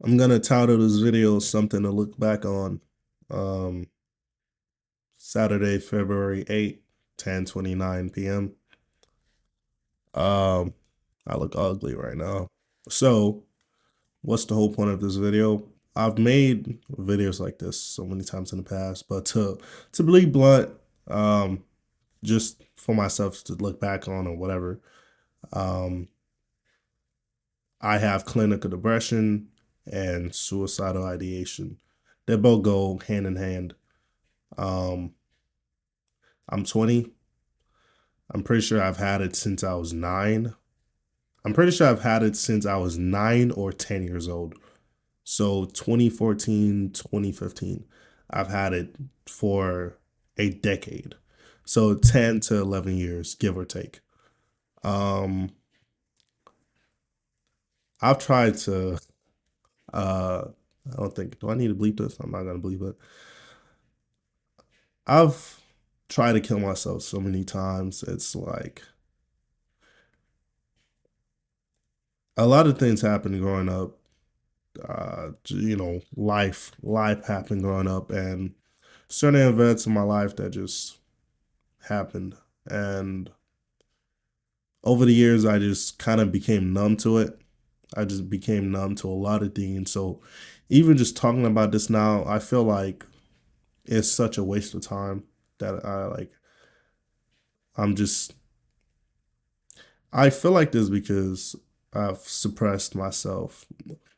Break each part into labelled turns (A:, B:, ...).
A: I'm gonna title this video something to look back on. Um, Saturday, February 8th, 10:29 p.m. Um, I look ugly right now. So, what's the whole point of this video? I've made videos like this so many times in the past, but to be blunt, um, just for myself to look back on or whatever. Um, I have clinical depression and suicidal ideation. They both go hand in hand. Um, I'm 20. I'm pretty sure I've had it since I was 9. I'm pretty sure I've had it since I was 9 or 10 years old. So 2014, 2015. I've had it for a decade. So 10 to 11 years, give or take. Um, I've tried to, uh, I don't think, do I need to bleep this? I'm not going to bleep it. I've tried to kill myself so many times. It's like a lot of things happened growing up. Life happened growing up, and certain events in my life that just happened. And over the years, I just kind of became numb to it. I just became numb to a lot of things. So even just talking about this now, I feel like it's such a waste of time that I'm just I feel like this because I've suppressed myself.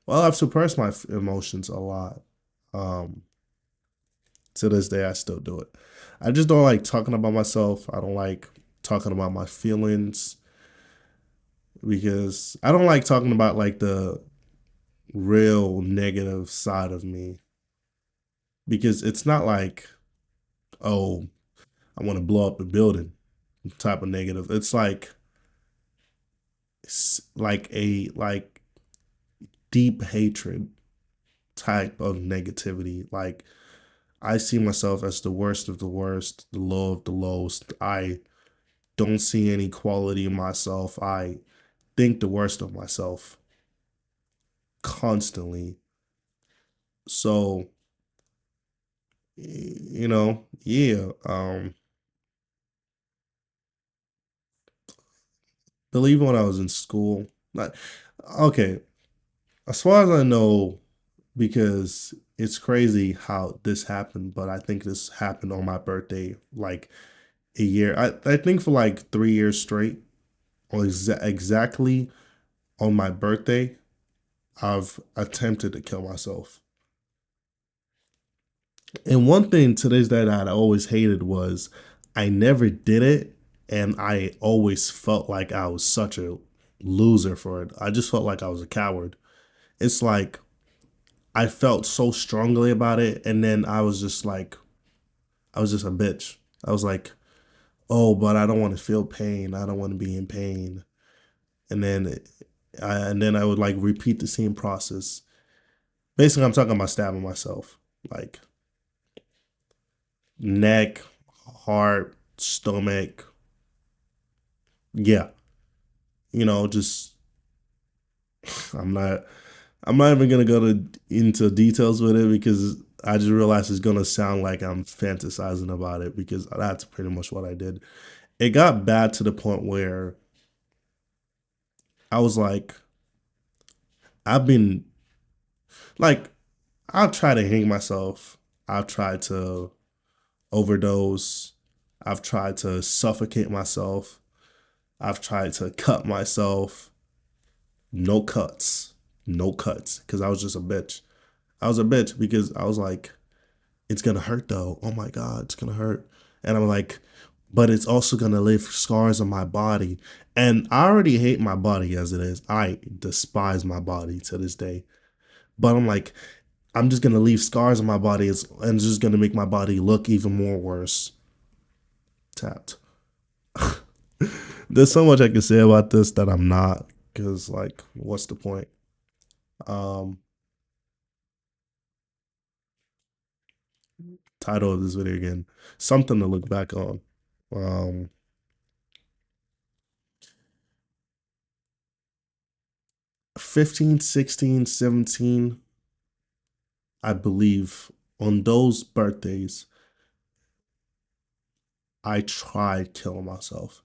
A: Well, I've suppressed my emotions a lot. Um, to this day, I still do it. I just don't like talking about myself. I don't like talking about my feelings because I don't like talking about like the real negative side of me because it's not like, oh, I want to blow up the building type of negative. It's like deep hatred type of negativity. Like I see myself as the worst of the worst, the low of the lowest. I don't see any quality in myself. I think the worst of myself constantly. So, yeah. Believe when I was in school. Like, okay, as far as I know, because it's crazy how this happened, but I think this happened on my birthday, like a year. I think for like 3 years straight, or exactly on my birthday, I've attempted to kill myself. And one thing to this day that I always hated was I never did it, and I always felt like I was such a loser for it. I just felt like I was a coward. It's like I felt so strongly about it, and then I was just a bitch. I was like, oh, but I don't want to feel pain. I don't want to be in pain. And then I would like repeat the same process. Basically, I'm talking about stabbing myself, like neck, heart, stomach. Yeah, just I'm not. I'm not even gonna go into details with it because I just realized it's gonna sound like I'm fantasizing about it because that's pretty much what I did. It got bad to the point where I was like, I've been like, I've tried to hang myself. I've tried to overdose. I've tried to suffocate myself. I've tried to cut myself. No cuts. No cuts. Because I was just a bitch. I was a bitch because I was like, it's gonna hurt though. Oh my God, it's gonna hurt. And I'm like, but it's also gonna leave scars on my body. And I already hate my body as it is. I despise my body to this day. But I'm like, I'm just gonna leave scars on my body and it's just gonna make my body look even more worse. Tapped. There's so much I can say about this that I'm not, because like, what's the point? Um, Title of this video again, something to look back on. Um, 15, 16, 17. I believe on those birthdays, I tried killing myself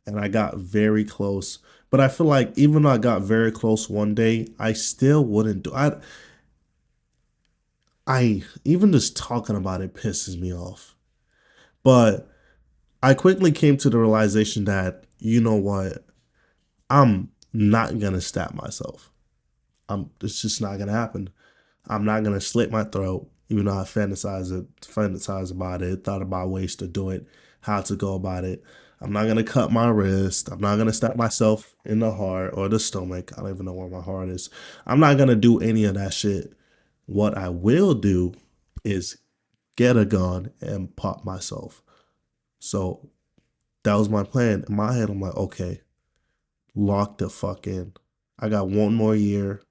A: and I got very close. But I feel like even though I got very close one day, I still wouldn't do I even just talking about it pisses me off. But I quickly came to the realization that, you know what, I'm not gonna stab myself. It's just not gonna happen. I'm not gonna slit my throat, even though I fantasize about it, thought about ways to do it, how to go about it. I'm not gonna cut my wrist. I'm not gonna stab myself in the heart or the stomach. I don't even know where my heart is. I'm not gonna do any of that shit. What I will do is get a gun and pop myself. So that was my plan. In my head, I'm like, okay, lock the fuck in. I got one more year.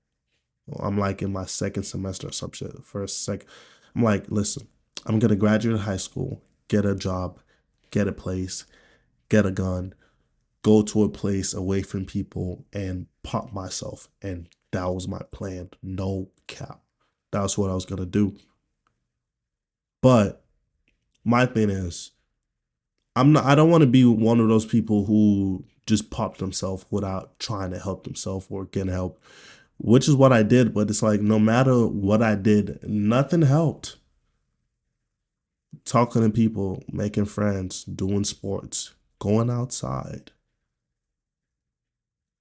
A: I'm like in my second semester or some shit. First, second. I'm like, listen, I'm gonna graduate high school, get a job, get a place, get a gun, go to a place away from people, and pop myself. And that was my plan. No cap. That's what I was gonna do. But my thing is, I'm not. I don't want to be one of those people who just pop themselves without trying to help themselves or get help, which is what I did. But it's like no matter what I did, nothing helped. Talking to people, making friends, doing sports, going outside.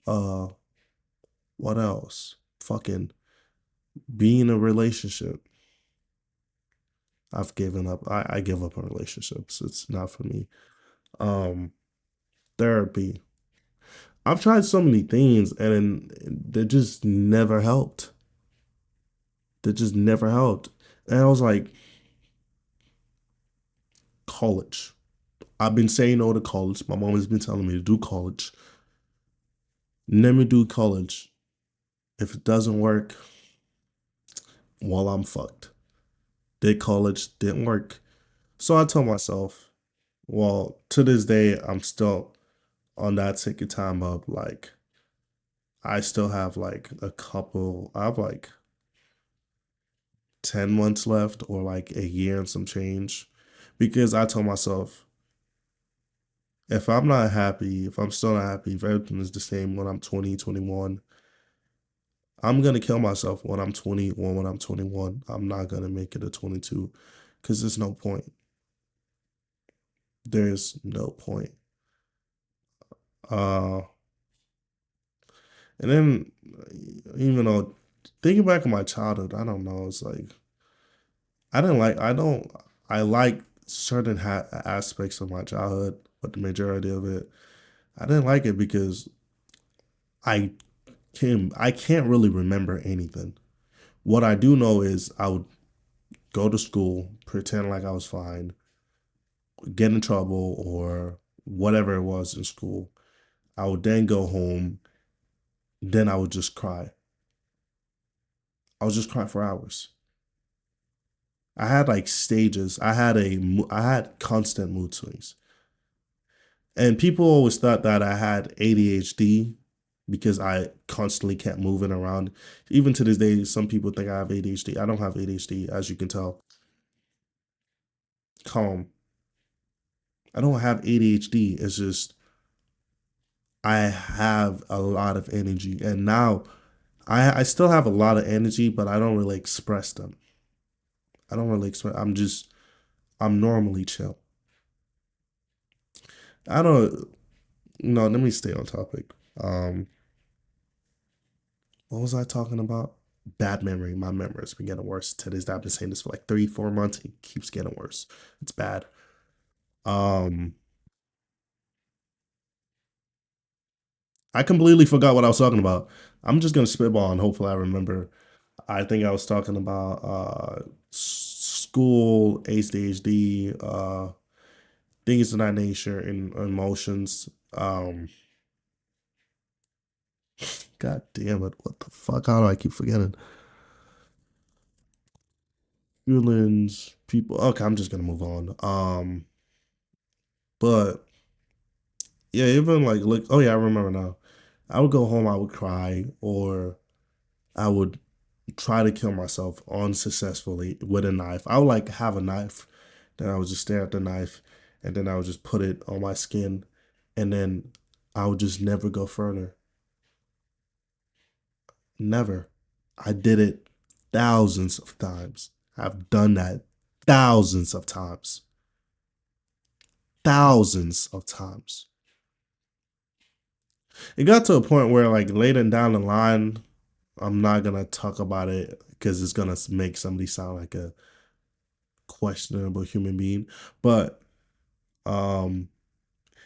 A: Uh, what else? Fucking being in a relationship. I've given up. I give up on relationships. It's not for me. Um, Therapy. I've tried so many things and they just never helped. They just never helped. And I was like, college. I've been saying no to college. My mom has been telling me to do college. Let me do college. If it doesn't work, well, I'm fucked. Did college, didn't work. So I told myself, well, to this day, I'm still on that ticket time up. Like, I still have like I have like 10 months left or like a year and some change. Because I told myself, if I'm not happy, if I'm still not happy, if everything is the same when I'm 20, 21, I'm going to kill myself when I'm 20 or when I'm 21. I'm not going to make it a 22 because there's no point. There's no point. Uh, and then, even though thinking back on my childhood, I don't know. It's like I didn't like. I don't. I like certain aspects of my childhood, but the majority of it, I didn't like it because I I can't really remember anything. What I do know is I would go to school, pretend like I was fine, get in trouble or whatever it was in school. I would then go home. Then I would just cry. I would just cry for hours. I had like stages. I had constant mood swings. And people always thought that I had ADHD because I constantly kept moving around. Even to this day, some people think I have ADHD. I don't have ADHD, as you can tell. Calm. I don't have ADHD. It's just I have a lot of energy. And now I still have a lot of energy, but I don't really express them. I don't really express I'm normally chill. I don't no, let me stay on topic. Um what was I talking about? Bad memory. My memory has been getting worse to this day. I've been saying this for like 3, 4 months. It keeps getting worse. It's bad. Um, I completely forgot what I was talking about. I'm just gonna spitball and hopefully I remember. I think I was talking about school, ADHD, things of that nature, and emotions. God damn it! What the fuck? How do I keep forgetting? Feelings, people. Okay, I'm just gonna move on. But yeah, even like look. Oh yeah, I remember now. I would go home. I would cry, or I would try to kill myself unsuccessfully with a knife. I would like have a knife, then I would just stare at the knife, and then I would just put it on my skin, and then I would just never go further. Never. I did it thousands of times. I've done that thousands of times. Thousands of times. It got to a point where, like, later down the line, I'm not gonna talk about it because it's gonna make somebody sound like a questionable human being. But um,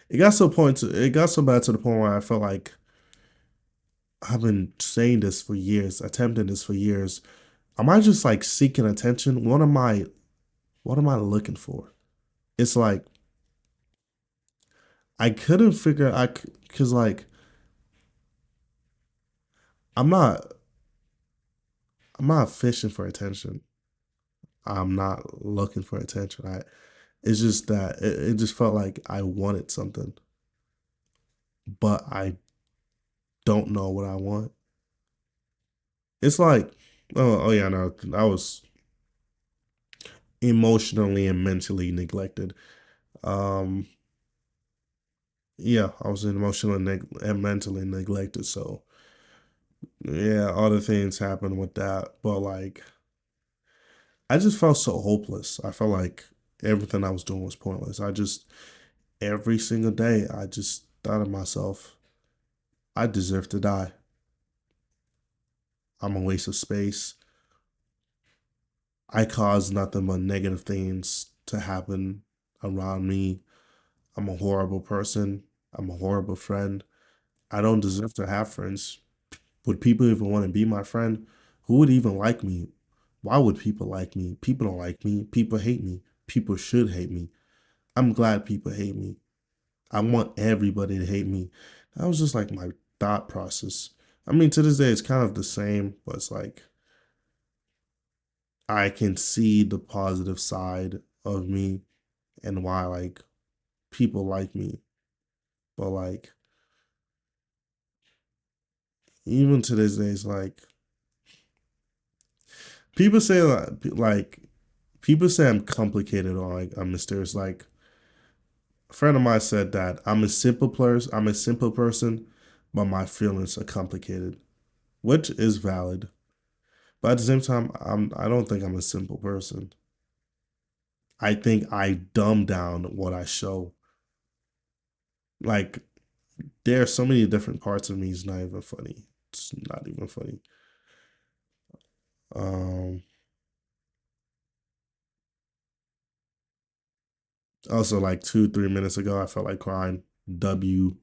A: it got so bad to the point where I felt like I've been saying this for years, attempting this for years. Am I just like seeking attention? What am I looking for? It's like I couldn't figure I because like I'm not I'm not fishing for attention. I'm not looking for attention. I It's just that it just felt like I wanted something, but I don't know what I want. It's like, oh yeah, no, I was emotionally and mentally neglected. Um, yeah, I was emotionally and mentally neglected. So yeah, other things happened with that, but like I just felt so hopeless. I felt like everything I was doing was pointless. I just every single day I just thought of myself, I deserve to die. I'm a waste of space. I cause nothing but negative things to happen around me. I'm a horrible person. I'm a horrible friend. I don't deserve to have friends. Would people even want to be my friend? Who would even like me? Why would people like me? People don't like me. People hate me. People should hate me. I'm glad people hate me. I want everybody to hate me. That was just like my thought process. I mean, to this day, it's kind of the same, but it's like I can see the positive side of me and why like people like me. But like even to this day, it's like people say like people say I'm complicated or like I'm mysterious. Like a friend of mine said that I'm a simple person. I'm a simple person, but my feelings are complicated, which is valid. But at the same time, I don't think I'm a simple person. I think I dumb down what I show. Like there are so many different parts of me. It's not even funny. It's not even funny. Um. Also, like 2 3 minutes ago, I felt like crying. W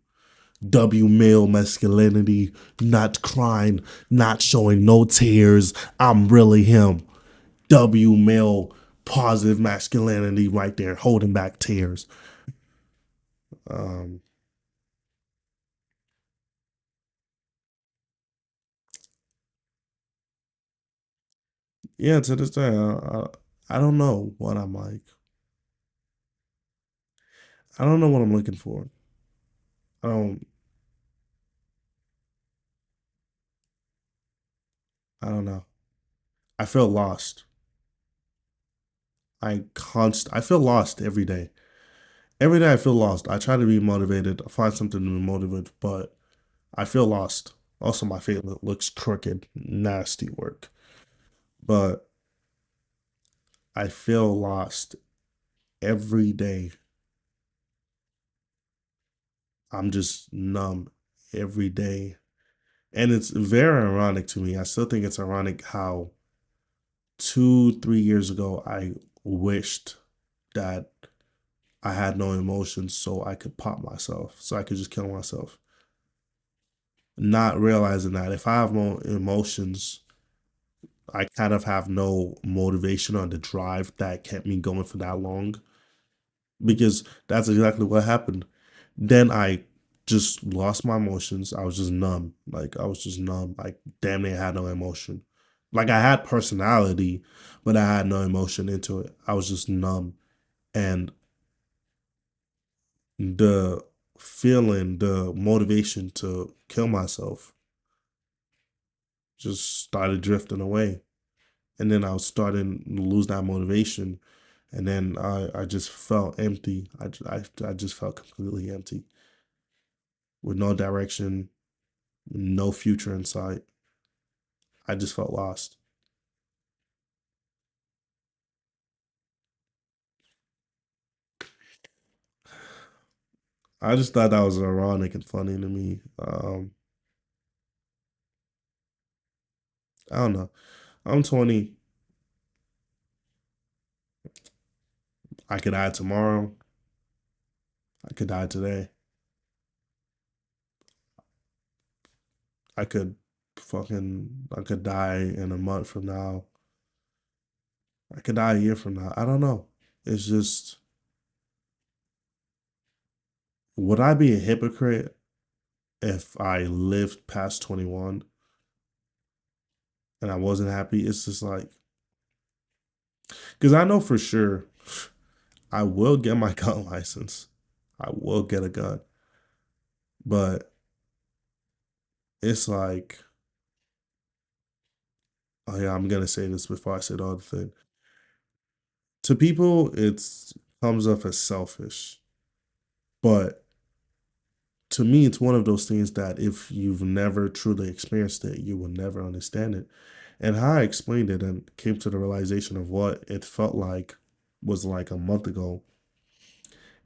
A: W male masculinity, not crying, not showing no tears. I'm really him. W male positive masculinity right there, holding back tears. Um, yeah, to this day, I don't know what I'm like. I don't know what I'm looking for. I don't. I don't know. I feel lost. I feel lost every day. Every day I feel lost. I try to be motivated, find something to be motivated, but I feel lost. Also, my face looks crooked, nasty work. But I feel lost every day. I'm just numb every day. And it's very ironic to me. I still think it's ironic how 2 3 years ago I wished that I had no emotions so I could pop myself, so I could just kill myself. Not realizing that if I have no emotions, I kind of have no motivation or the drive that kept me going for that long because that's exactly what happened. Then I just lost my emotions. I was just numb. Like I was just numb. Like damn near had no emotion. Like I had personality, but I had no emotion into it. I was just numb. And the feeling, the motivation to kill myself just started drifting away. And then I was starting to lose that motivation. And then I just felt empty. I just felt completely empty with no direction, no future in sight. I just felt lost. I just thought that was ironic and funny to me. I don't know. I'm 20. I could die tomorrow. I could die today. I could I could die in a month from now. I could die a year from now. I don't know. It's just, would I be a hypocrite if I lived past 21 and I wasn't happy? It's just like, because I know for sure I will get my gun license. I will get a gun. But it's like, oh yeah, I'm gonna say this before I say the other thing. To people, it's comes off as selfish, but to me, it's one of those things that if you've never truly experienced it, you will never understand it. And how I explained it and came to the realization of what it felt like was like a month ago.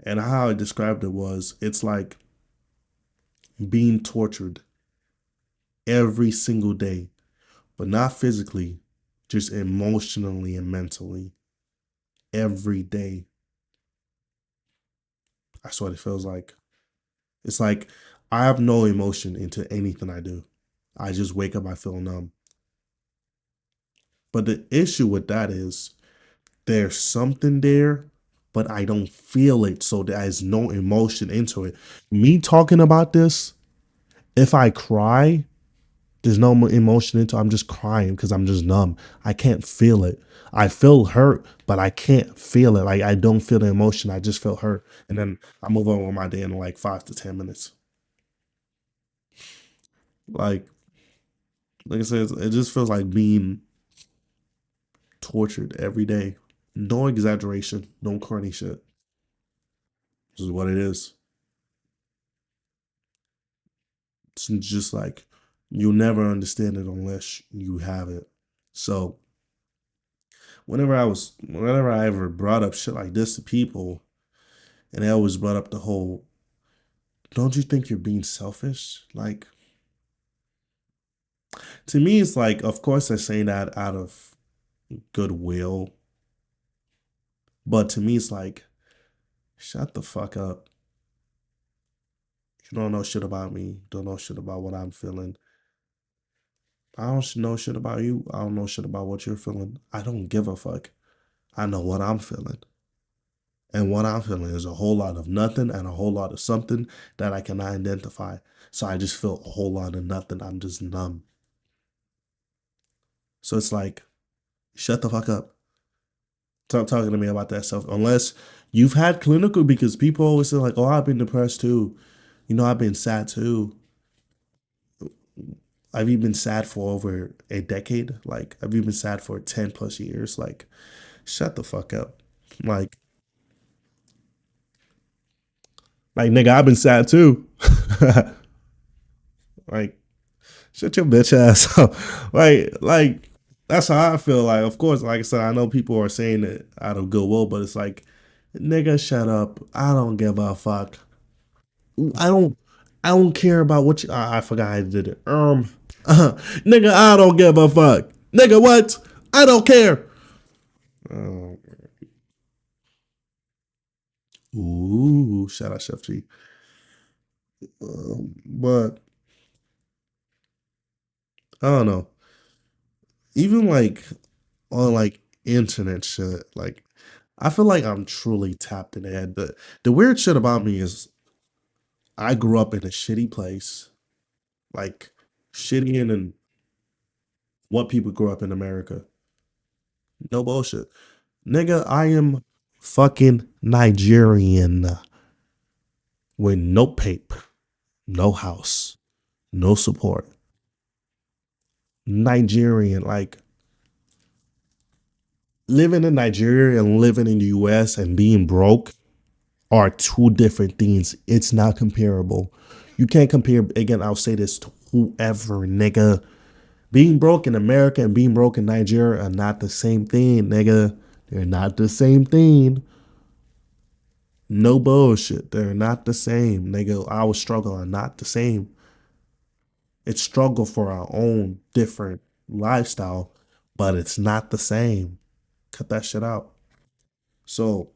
A: And how I described it was, it's like being tortured every single day, but not physically, just emotionally and mentally every day. That's what it feels like. It's like I have no emotion into anything I do. I just wake up, I feel numb. But the issue with that is there's something there, but I don't feel it. So there's no emotion into it. Me talking about this, if I cry, there's no emotion into it. I'm just crying because I'm just numb. I can't feel it. I feel hurt, but I can't feel it. Like I don't feel the emotion. I just feel hurt. And then I move on with my day in like 5 to 10 minutes. Like like I said, it just feels like being tortured every day. No exaggeration, no corny shit. This is what it is. It's just like you'll never understand it unless you have it. So whenever I ever brought up shit like this to people, and they always brought up the whole, don't you think you're being selfish? Like to me, it's like, of course they're saying that out of goodwill, but to me, it's like, shut the fuck up. You don't know shit about me. Don't know shit about what I'm feeling. I don't know shit about you. I don't know shit about what you're feeling. I don't give a fuck. I know what I'm feeling. And what I'm feeling is a whole lot of nothing and a whole lot of something that I cannot identify. So I just feel a whole lot of nothing. I'm just numb. So it's like, shut the fuck up. Stop talking to me about that stuff. Unless you've had clinical, because people always say, like, oh, I've been depressed too. I've been sad too. I've even been sad for over a decade. Like, I've even been sad for 10 plus years. Like, shut the fuck up. Like, nigga, I've been sad too. Like, shut your bitch ass up. That's how I feel. Like, of course, like I said, I know people are saying it out of goodwill, but it's like, nigga, shut up. I don't give a fuck. I don't. I don't care about what you. I forgot how I did it. Nigga, I don't give a fuck. Nigga, what? I don't care. Um, ooh, shout out Chef G. But I don't know. Even like on like internet shit, like I feel like I'm truly tapped in the head. The weird shit about me is I grew up in a shitty place, like shitty in what people grew up in America. No bullshit. Nigga, I am fucking Nigerian with no pape, no house, no support. Nigerian. Like living in Nigeria and living in the US and being broke are two different things. It's not comparable. You can't compare, again, I'll say this to whoever, nigga. Being broke in America and being broke in Nigeria are not the same thing, nigga. They're not the same thing. No bullshit. They're not the same, nigga. Our struggle are not the same. It's struggle for our own different lifestyle, but it's not the same. Cut that shit out. So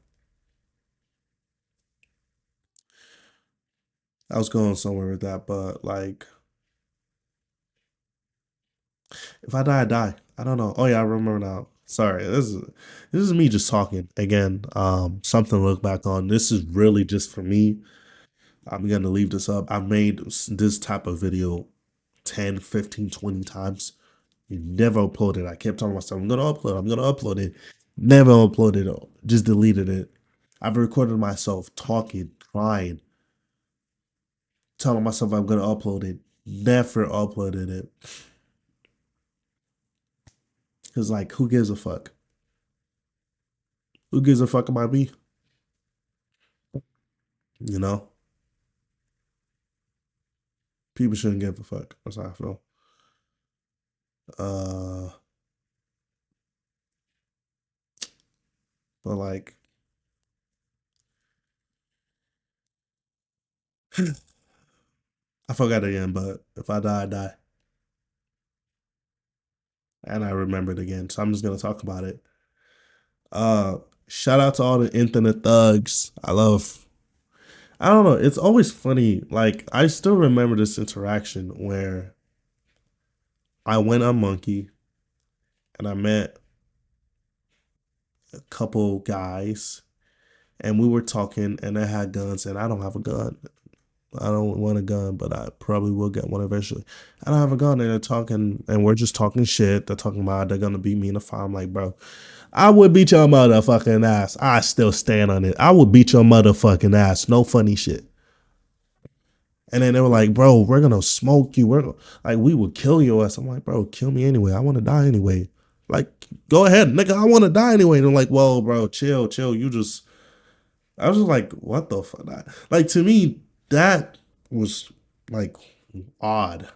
A: I was going somewhere with that, but like, if I die, I die. I don't know. Oh yeah, I remember now. Sorry, this is me just talking again. Something to look back on. This is really just for me. I'm gonna leave this up. I've made this type of video 10, 15, 20 times. Never uploaded. I kept telling myself, I'm gonna upload it. Never uploaded it. Just deleted it. I've recorded myself talking, crying, telling myself I'm gonna upload it. Never uploaded it. Cause like, who gives a fuck? Who gives a fuck about me? You know? People shouldn't give a fuck. That's how I feel. Uh but like I forgot again, but if I die, I die. And I remembered again. So I'm just gonna talk about it. Uh Shout out to all the internet thugs. I don't know, it's always funny. Like I still remember this interaction where I went on Monkey and I met a couple guys and we were talking and they had guns and I don't have a gun. I don't want a gun, but I probably will get one eventually. I don't have a gun, and they're talking, and we're just talking shit. They're talking about they're gonna beat me in a fight. I'm like, bro, I would beat your motherfucking ass. I still stand on it. I would beat your motherfucking ass. No funny shit. And then they were like, bro, we're gonna smoke you. Like, we would kill your ass. I'm like, bro, kill me anyway. I want to die anyway. Like, go ahead, nigga. I want to die anyway. And they're like, well, bro, chill, chill. You just I was just like, what the fuck? Like to me, that was like odd.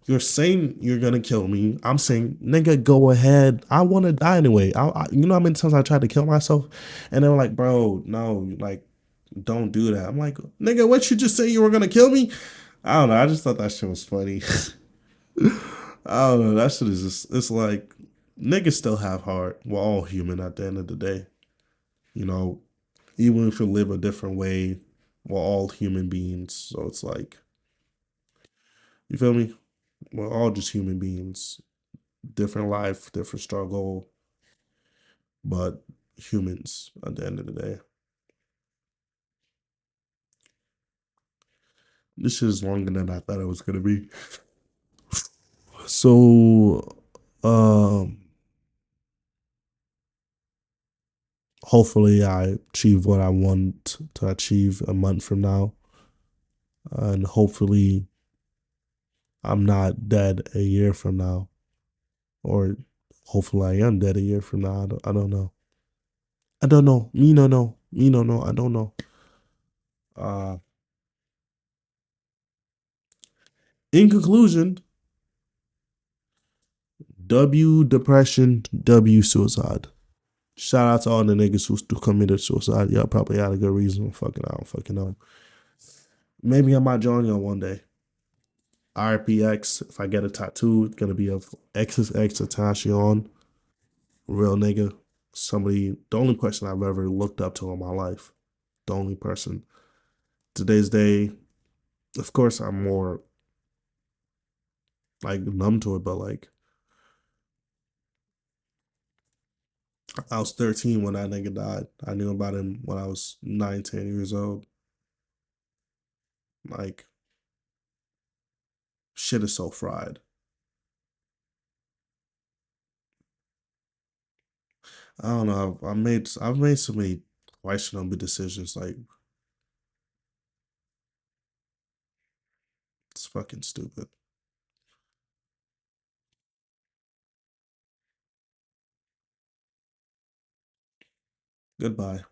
A: You're saying you're gonna kill me. I'm saying, nigga, go ahead. I want to die anyway. You know how many times I tried to kill myself, and they were like, bro, no, like, don't do that. I'm like, nigga, what you just say you were gonna kill me? I don't know. I just thought that shit was funny. I don't know. That shit is just. It's like niggas still have heart. We're all human at the end of the day. You know, even if we live a different way, we're all human beings. So it's like, you feel me? We're all just human beings. Different life, different struggle, but humans at the end of the day. This shit is longer than I thought it was gonna be. So, um, hopefully I achieve what I want to achieve a month from now. And hopefully I'm not dead a year from now. Or hopefully I am dead a year from now. I don't know. I don't know. Me no know. Me no know. I don't know. Uh, in conclusion, W depression, W suicide. Shout out to all the niggas who committed suicide. Y'all probably had a good reason. Fucking, I don't fucking know. Maybe I might join y'all one day. RPX. If I get a tattoo, it's gonna be of XXX Tentacion. Real nigga. Somebody. The only person I've ever looked up to in my life. The only person. Today's day. Of course, I'm more like numb to it, but like I was 13 when that nigga died. I knew about him when I was 9, 10 years old. Like, shit is so fried. I don't know. I've made so many questionable decisions. Like, it's fucking stupid. Goodbye.